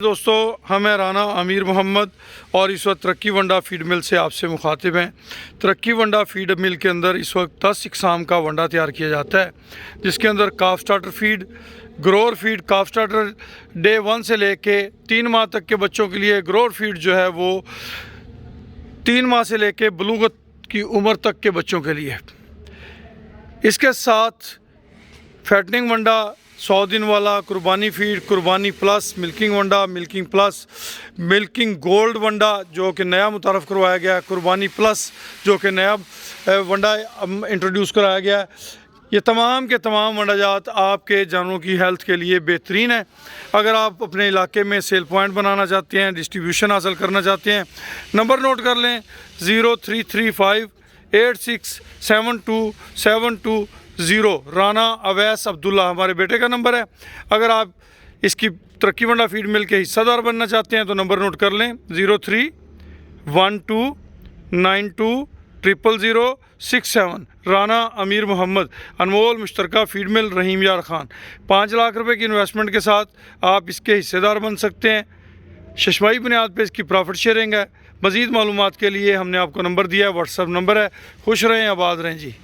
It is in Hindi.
दोस्तों, हम हैं राना अमीर मोहम्मद और इस वक्त तरक्की वंडा फीड मिल से आपसे मुखातिब हैं। तरक्की वंडा फीड मिल के अंदर इस वक्त 10 इकसाम का वंडा तैयार किया जाता है, जिसके अंदर काफ स्टार्टर फीड, ग्रोअर फीड, काफ स्टार्टर डे 1 से लेके 3 माह तक के बच्चों के लिए, ग्रोअर फीड जो है वो 3 माह से लेके बलूगत की उम्र तक के बच्चों के लिए। इसके साथ फैटनिंग वंडा, 100 दिन वाला, कुर्बानी फीड, कुर्बानी प्लस, मिल्किंग वंडा, मिल्किंग प्लस, मिल्किंग गोल्ड वंडा जो कि नया मुतारफ़ करवाया गया है, कुर्बानी प्लस जो कि नया वंडा इंट्रोड्यूस कराया गया है। ये तमाम के तमाम वंडा जात आपके जानवरों की हेल्थ के लिए बेहतरीन है। अगर आप अपने इलाके में सेल पॉइंट बनाना चाहते हैं, डिस्ट्रीब्यूशन हासिल करना चाहते हैं, नंबर नोट कर लें 0335867272 राना अवैस अब्दुल्ला हमारे बेटे का नंबर है। अगर आप इसकी तरक्की वंडा फीड मिल के हिस्सेदार बनना चाहते हैं तो नंबर नोट कर लें 031292000067। राना अमीर मोहम्मद, अनमोल मुश्तरका फीड मिल, रहीम यार खान। 5 लाख रुपए की इन्वेस्टमेंट के साथ आप इसके हिस्सेदार बन सकते हैं। शशमाही बुनियाद पे इसकी प्रॉफिट शेयरिंग है। मज़ीद मालूमात के लिए हमने आपको नंबर दिया है, व्हाट्सअप नंबर है। खुश रहें, आबाद रहें जी।